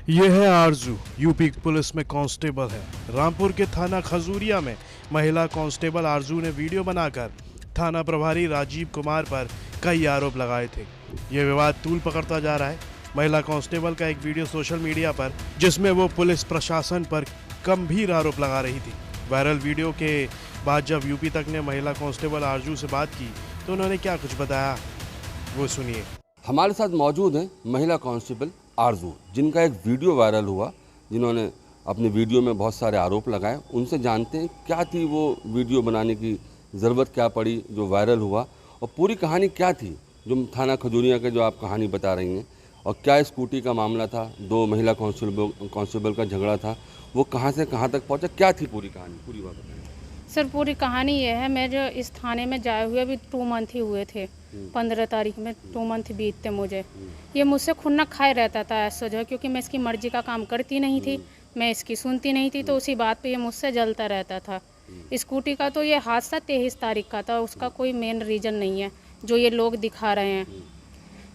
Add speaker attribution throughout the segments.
Speaker 1: ये है आरजू, UP police में कांस्टेबल है। रामपुर के थाना खजूरिया में महिला कांस्टेबल आरजू ने वीडियो बनाकर थाना प्रभारी राजीव कुमार पर कई आरोप लगाए थे। ये विवाद तूल पकड़ता जा रहा है। महिला कांस्टेबल का एक वीडियो सोशल मीडिया पर, जिसमें वो पुलिस प्रशासन पर गंभीर आरोप लगा रही थी। वायरल वीडियो के बाद जब यूपी तक ने महिला कांस्टेबल आरजू से बात की तो उन्होंने क्या कुछ बताया, वो सुनिए।
Speaker 2: हमारे साथ मौजूद हैं महिला कांस्टेबल आरजू, जिनका एक वीडियो वायरल हुआ, जिन्होंने अपने वीडियो में बहुत सारे आरोप लगाए। उनसे जानते हैं क्या थी वो वीडियो बनाने की ज़रूरत, क्या पड़ी जो वायरल हुआ, और पूरी कहानी क्या थी जो थाना खजूरिया के जो आप कहानी बता रही हैं, और क्या स्कूटी का मामला था, दो महिला कांस्टेबल का झगड़ा था, वो कहाँ से कहाँ तक पहुँचा, क्या थी पूरी कहानी, पूरी बात बताएं।
Speaker 3: सर पूरी कहानी ये है, मैं जो इस थाने में जाए हुए अभी 2 मंथ ही हुए थे। 15 तारीख में 2 मंथ बीतते मुझे। ये मुझसे खुन्ना खाए रहता था ऐसा जो है, क्योंकि मैं इसकी मर्जी का काम करती नहीं थी, मैं इसकी सुनती नहीं थी, तो उसी बात पे ये मुझसे जलता रहता था। स्कूटी का तो ये हादसा 23 तारीख का था, उसका कोई मेन रीज़न नहीं है जो ये लोग दिखा रहे हैं।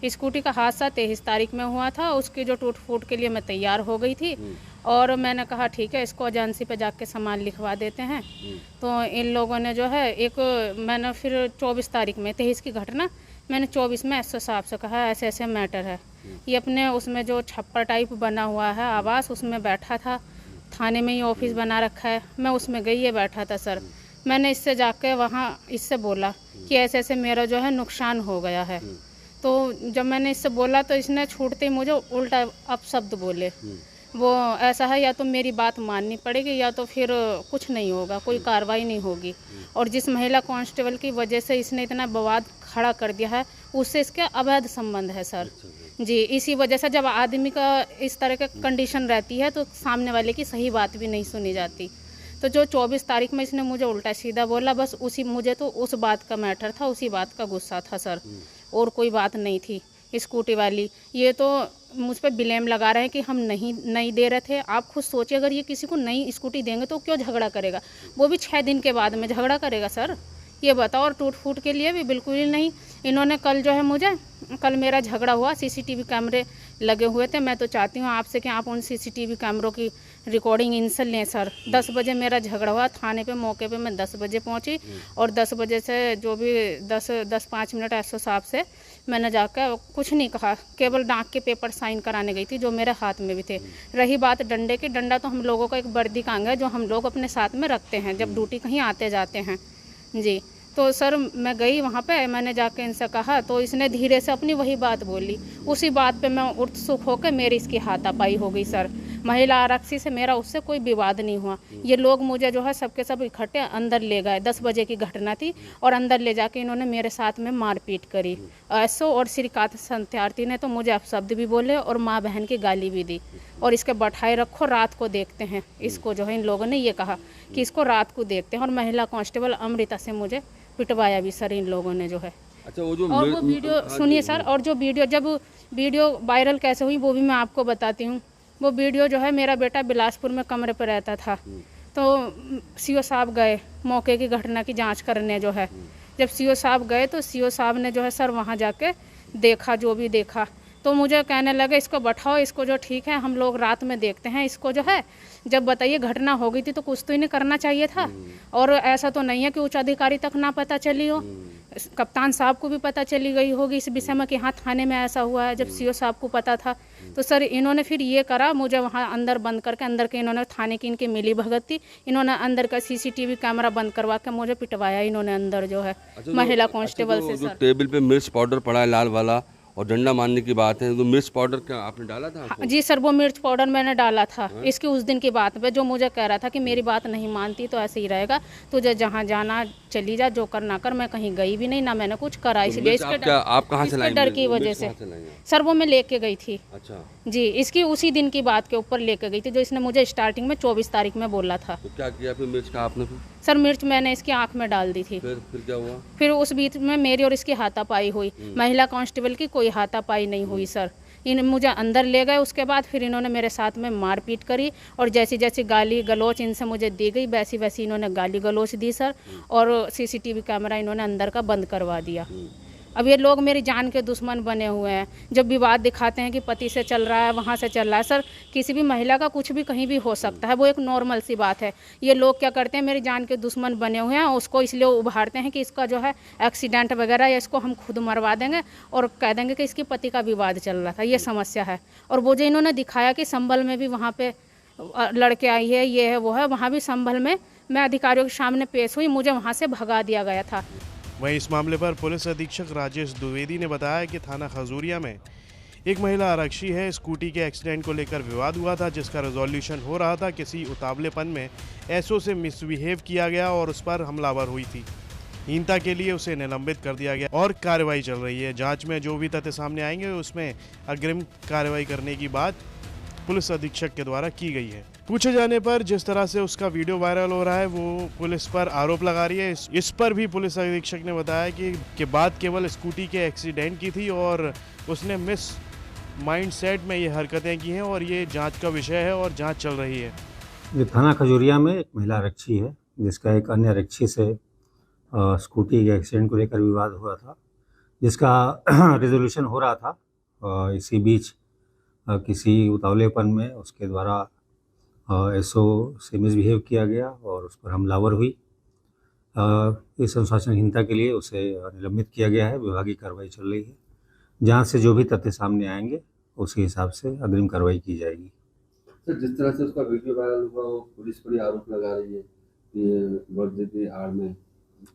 Speaker 3: स्कूटी का हादसा 23 तारीख में हुआ था। उसकी जो टूट फूट के लिए मैं तैयार हो गई थी और मैंने कहा ठीक है, इसको एजेंसी पे जाके सामान लिखवा देते हैं। तो इन लोगों ने जो है मैंने फिर 24 तारीख में 23 की घटना, मैंने 24 में एसओ साहब से कहा ऐसे ऐसे मैटर है। ये अपने उसमें जो छप्पर टाइप बना हुआ है आवास, उसमें बैठा था। थाने में ही ऑफिस बना रखा है, मैं उसमें गई, ये बैठा था सर। मैंने इससे जाके वहाँ इससे बोला कि ऐसे ऐसे मेरा जो है नुकसान हो गया है। तो जब मैंने इससे बोला तो इसने छूटते ही मुझे उल्टा अपशब्द बोले। वो ऐसा है, या तो मेरी बात माननी पड़ेगी या तो फिर कुछ नहीं होगा, कोई कार्रवाई नहीं होगी। और जिस महिला कांस्टेबल की वजह से इसने इतना विवाद खड़ा कर दिया है, उससे इसके अवैध संबंध है सर जी। इसी वजह से जब आदमी का इस तरह का कंडीशन रहती है तो सामने वाले की सही बात भी नहीं सुनी जाती। तो जो 24 तारीख में इसने मुझे उल्टा सीधा बोला, बस मुझे तो उस बात का मैटर था, उसी बात का गुस्सा था सर, और कोई बात नहीं थी। स्कूटी वाली ये तो मुझ पर ब्लेम लगा रहे हैं कि हम नहीं दे रहे थे। आप खुद सोचिए, अगर ये किसी को नई स्कूटी देंगे तो क्यों झगड़ा करेगा, वो भी 6 दिन के बाद में झगड़ा करेगा सर, ये बताओ। और टूट फूट के लिए भी बिल्कुल ही नहीं। इन्होंने कल मेरा झगड़ा हुआ, सीसीटीवी कैमरे लगे हुए थे। मैं तो चाहती हूँ आपसे कि आप उन सीसीटीवी कैमरों की रिकॉर्डिंग इनसे लें सर। 10 बजे मेरा झगड़ा हुआ थाने पे, मौके पे मैं 10 बजे पहुँची, और 10 बजे से जो भी 10-5 मिनट एसओ साहब से मैंने जाकर कुछ नहीं कहा, केवल डाक के पेपर साइन कराने गई थी जो मेरे हाथ में भी थे। रही बात डंडे की, डंडा तो हम लोगों का एक वर्दी का अंग है जो हम लोग अपने साथ में रखते हैं जब ड्यूटी कहीं आते जाते हैं जी। तो सर मैं गई वहाँ पे, मैंने जाके इनसे कहा तो इसने धीरे से अपनी वही बात बोली। उसी बात पे मैं उत्सुक होकर मेरी इसकी हाथापाई हो गई सर। महिला आरक्षी से मेरा उससे कोई विवाद नहीं हुआ। ये लोग मुझे जो है सबके सब इकट्ठे अंदर ले गए। 10 बजे की घटना थी, और अंदर ले जाके इन्होंने मेरे साथ में मारपीट करी। एसओ और श्रीकांत संत्यार्थी ने तो मुझे अपशब्द भी बोले और माँ बहन की गाली भी दी, और इसके बैठाए रखो, रात को देखते हैं इसको। जो है इन लोगों ने ये कहा कि इसको रात को देखते हैं, और महिला कांस्टेबल अमृता से मुझे पिटवाया भी सर इन लोगों ने जो है।
Speaker 2: अच्छा, वो जो
Speaker 3: और वो वीडियो सुनिए सर, और जो वीडियो वायरल कैसे हुई वो भी मैं आपको बताती हूँ। वो वीडियो जो है, मेरा बेटा बिलासपुर में कमरे पर रहता था, तो सीओ साहब गए मौके की घटना की जांच करने जो है। जब सीओ साहब गए तो सीओ साहब ने जो है सर वहाँ जाके देखा, जो भी देखा, तो मुझे कहने लगे इसको बैठाओ, इसको जो ठीक है हम लोग रात में देखते हैं इसको जो है। जब बताइए घटना हो गई थी तो कुछ तो इन्हें करना चाहिए था, और ऐसा तो नहीं है कि उच्च अधिकारी तक ना पता चली हो। कप्तान साहब को भी पता चली गई होगी इस विषय में कि हाँ थाने में ऐसा हुआ है, जब सीओ साहब को पता था। तो सर इन्होंने फिर ये करा, मुझे वहाँ अंदर बंद करके, अंदर के इन्होंने थाने की इनकी मिली भगत थी, इन्होंने अंदर का सीसीटीवी कैमरा बंद करवा के मुझे पिटवाया इन्होंने अंदर जो है। महिला कांस्टेबल से सर।
Speaker 2: टेबल पे मिर्च पाउडर पड़ा है लाल वाला, और डंडा मारने की बात है, तो मिर्च पाउडर क्या आपने डाला था आपको?
Speaker 3: जी सर, वो मिर्च पाउडर मैंने डाला था। इसकी उस दिन की बात पे जो मुझे कह रहा था कि मेरी बात नहीं मानती तो ऐसे ही रहेगा, तुझे जहाँ जाना चली जा, जो करना कर। मैं कहीं गई भी नहीं, ना मैंने कुछ करा, इसलिए
Speaker 2: आप कहाँ से लाए?
Speaker 3: डर की वजह से सर वो मैं लेके गई थी।
Speaker 2: अच्छा
Speaker 3: जी, इसकी उसी दिन की बात के ऊपर लेके गई थी जो इसने मुझे स्टार्टिंग में 24 तारीख में बोला था।
Speaker 2: तो क्या किया फिर मिर्च का आपने?
Speaker 3: सर मिर्च मैंने इसकी आंख में डाल दी थी।
Speaker 2: फिर क्या हुआ?
Speaker 3: फिर उस बीच में मेरी और इसकी हाथापाई हुई। महिला कांस्टेबल की कोई हाथापाई नहीं हुई सर। इन मुझे अंदर ले गए, उसके बाद फिर इन्होंने मेरे साथ में मारपीट करी, और जैसी जैसी गाली गलोच इनसे मुझे दी गई वैसी वैसी इन्होंने गाली गलोच दी सर। और सीसीटीवी कैमरा इन्होंने अंदर का बंद करवा दिया। अब ये लोग मेरी जान के दुश्मन बने हुए हैं। जब विवाद दिखाते हैं कि पति से चल रहा है, वहाँ से चल रहा है। सर, किसी भी महिला का कुछ भी कहीं भी हो सकता है, वो एक नॉर्मल सी बात है। ये लोग क्या करते हैं, मेरी जान के दुश्मन बने हुए हैं। उसको इसलिए उभारते हैं कि इसका जो है एक्सीडेंट वगैरह, या इसको हम खुद मरवा देंगे और कह देंगे कि इसके पति का विवाद चल रहा था। ये समस्या है। और वो जो इन्होंने दिखाया कि संभल में भी वहाँ पे लड़के आई है, ये है वो है, वहाँ भी संभल में मैं अधिकारियों के सामने पेश हुई, मुझे वहाँ से भगा दिया गया था।
Speaker 1: वहीं इस मामले पर पुलिस अधीक्षक राजेश द्विवेदी ने बताया कि थाना खजूरिया में एक महिला आरक्षी है। स्कूटी के एक्सीडेंट को लेकर विवाद हुआ था, जिसका रेजोल्यूशन हो रहा था। किसी उतावलेपन में एसओ से मिसबिहेव किया गया और उस पर हमलावर हुई थी। हीनता के लिए उसे निलंबित कर दिया गया और कार्रवाई चल रही है। जांच में जो भी तथ्य सामने आएंगे उसमें अग्रिम कार्रवाई करने की बात पुलिस अधीक्षक के द्वारा की गई है। पूछे जाने पर जिस तरह से उसका वीडियो वायरल हो रहा है, वो पुलिस पर आरोप लगा रही है। इस पर भी पुलिस अधीक्षक ने बताया कि बात केवल स्कूटी के एक्सीडेंट की थी और उसने मिस माइंडसेट में ये हरकतें की हैं और ये जांच का विषय है और जांच चल रही है।
Speaker 4: ये थाना खजूरिया में एक महिला आरक्षी है, जिसका एक अन्य आरक्षी से स्कूटी के एक्सीडेंट को लेकर विवाद हुआ था, जिसका रेजोल्यूशन हो रहा था। इसी बीच किसी उतावलेपन में उसके द्वारा एसओ से मिसबिहेव किया गया और उस पर हमलावर हुई। इस अनुशासनहीनता के लिए उसे निलंबित किया गया है। विभागीय कार्रवाई चल रही है। जांच से जो भी तथ्य सामने आएंगे उसी हिसाब से अग्रिम कार्रवाई की जाएगी।
Speaker 2: सर, जिस तरह से उसका वीडियो वायरल हुआ, वो पुलिस पर आरोप लगा रही है कि वर्दी की आड़ में,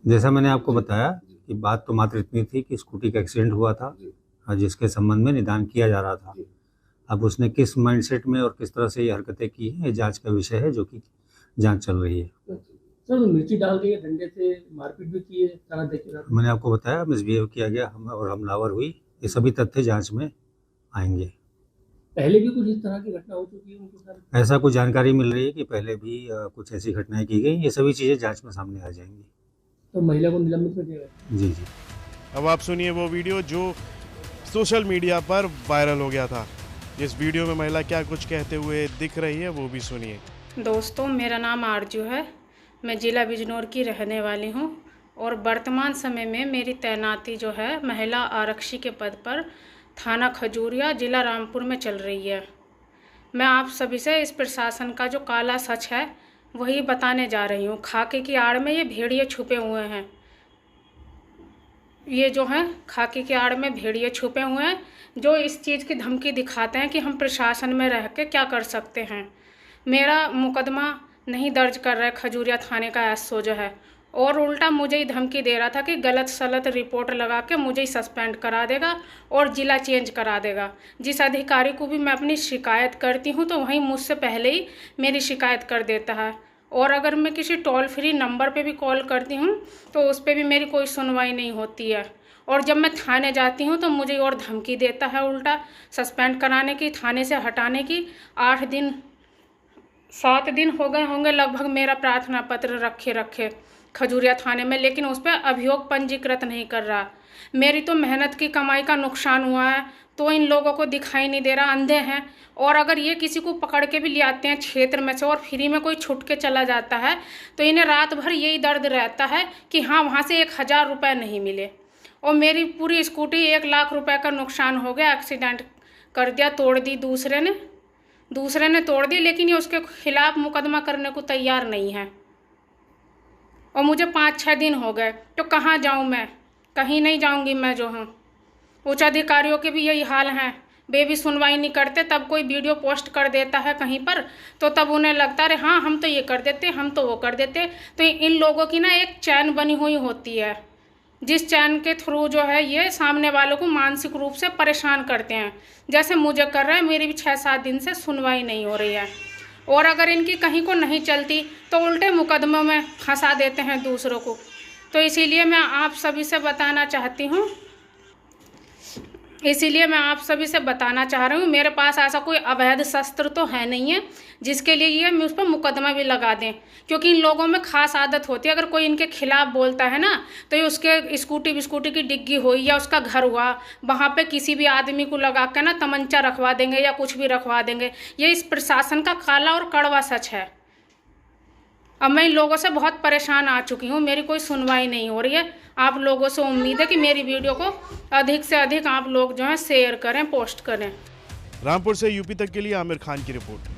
Speaker 4: जैसा मैंने आपको बताया कि बात तो मात्र इतनी थी कि स्कूटी का एक्सीडेंट हुआ था, जिसके संबंध में निदान किया जा रहा था। अब उसने किस माइंडसेट में और किस तरह से ये हरकतें की हैं, ये जांच का विषय है, जो कि जांच चल रही है।
Speaker 5: सर, मिर्ची डाल के डंडे से मारपीट भी की है थाना देखिएगा।
Speaker 4: मैंने आपको बताया मिसबिहेव किया गया और हमलावर हुई। ये सभी तथ्य जांच में आएंगे।
Speaker 5: पहले भी कुछ इस तरह की घटना हो चुकी है उनके साथ?
Speaker 4: ऐसा कुछ जानकारी मिल रही है कि पहले भी कुछ ऐसी घटनाएं की गई। ये सभी चीज़ें जांच में सामने आ जाएंगी।
Speaker 5: तो महिला को निलंबित कर दिया गया?
Speaker 4: जी जी।
Speaker 1: अब आप सुनिए वो वीडियो जो सोशल मीडिया पर वायरल हो गया था। इस वीडियो में महिला क्या कुछ कहते हुए दिख रही है, वो भी सुनिए।
Speaker 3: दोस्तों, मेरा नाम आरजू है। मैं ज़िला बिजनौर की रहने वाली हूँ और वर्तमान समय में मेरी तैनाती जो है महिला आरक्षी के पद पर थाना खजूरिया, ज़िला रामपुर में चल रही है। मैं आप सभी से इस प्रशासन का जो काला सच है वही बताने जा रही हूँ। खाकी की आड़ में ये भेड़िए छुपे हुए हैं। ये जो हैं खाकी की आड़ में भेड़िए छुपे हुए हैं, जो इस चीज़ की धमकी दिखाते हैं कि हम प्रशासन में रह के क्या कर सकते हैं। मेरा मुकदमा नहीं दर्ज कर रहा है खजूरिया थाने का एसओ जो है, और उल्टा मुझे ही धमकी दे रहा था कि गलत सलत रिपोर्ट लगा के मुझे ही सस्पेंड करा देगा और ज़िला चेंज करा देगा। जिस अधिकारी को भी मैं अपनी शिकायत करती हूँ तो वहीं मुझसे पहले ही मेरी शिकायत कर देता है। और अगर मैं किसी टोल फ्री नंबर पे भी कॉल करती हूँ तो उस पर भी मेरी कोई सुनवाई नहीं होती है। और जब मैं थाने जाती हूँ तो मुझे और धमकी देता है उल्टा सस्पेंड कराने की, थाने से हटाने की। 7 दिन हो गए होंगे लगभग मेरा प्रार्थना पत्र रखे खजूरिया थाने में, लेकिन उस पर अभियोग पंजीकृत नहीं कर रहा। मेरी तो मेहनत की कमाई का नुकसान हुआ है तो इन लोगों को दिखाई नहीं दे रहा, अंधे हैं। और अगर ये किसी को पकड़ के भी ले आते हैं क्षेत्र में से और फ्री में कोई छुट के चला जाता है तो इन्हें रात भर यही दर्द रहता है कि हाँ वहाँ से 1000 रुपये नहीं मिले। और मेरी पूरी स्कूटी 1 लाख रुपए का नुकसान हो गया। एक्सीडेंट कर दिया, तोड़ दी दूसरे ने तोड़ दी, लेकिन ये उसके खिलाफ मुकदमा करने को तैयार नहीं है। और मुझे 5-6 दिन हो गए तो कहाँ जाऊँ मैं? कहीं नहीं जाऊँगी मैं जो हूँ। उच्च अधिकारियों के भी यही हाल हैं, वे भी सुनवाई नहीं करते। तब कोई वीडियो पोस्ट कर देता है कहीं पर तो तब उन्हें लगता है हाँ हम तो ये कर देते, हम तो वो कर देते। तो इन लोगों की ना एक चैन बनी हुई होती है, जिस चैन के थ्रू जो है ये सामने वालों को मानसिक रूप से परेशान करते हैं, जैसे मुझे कर रहा है। मेरी भी 6-7 दिन से सुनवाई नहीं हो रही है। और अगर इनकी कहीं को नहीं चलती तो उल्टे मुकदमों में फंसा देते हैं दूसरों को। तो इसीलिए मैं आप सभी से बताना चाह रही हूँ, मेरे पास ऐसा कोई अवैध शस्त्र तो है नहीं है जिसके लिए ये मैं उस पर मुकदमा भी लगा दें। क्योंकि इन लोगों में खास आदत होती है, अगर कोई इनके खिलाफ बोलता है ना तो ये उसके स्कूटी की डिग्गी हुई या उसका घर हुआ वहाँ पे किसी भी आदमी को लगा के ना तमंचा रखवा देंगे या कुछ भी रखवा देंगे। ये इस प्रशासन का काला और कड़वा सच है। अब मैं इन लोगों से बहुत परेशान आ चुकी हूँ, मेरी कोई सुनवाई नहीं हो रही है। आप लोगों से उम्मीद है कि मेरी वीडियो को अधिक से अधिक आप लोग जो है शेयर करें, पोस्ट करें।
Speaker 1: रामपुर से यूपी तक के लिए आमिर खान की रिपोर्ट।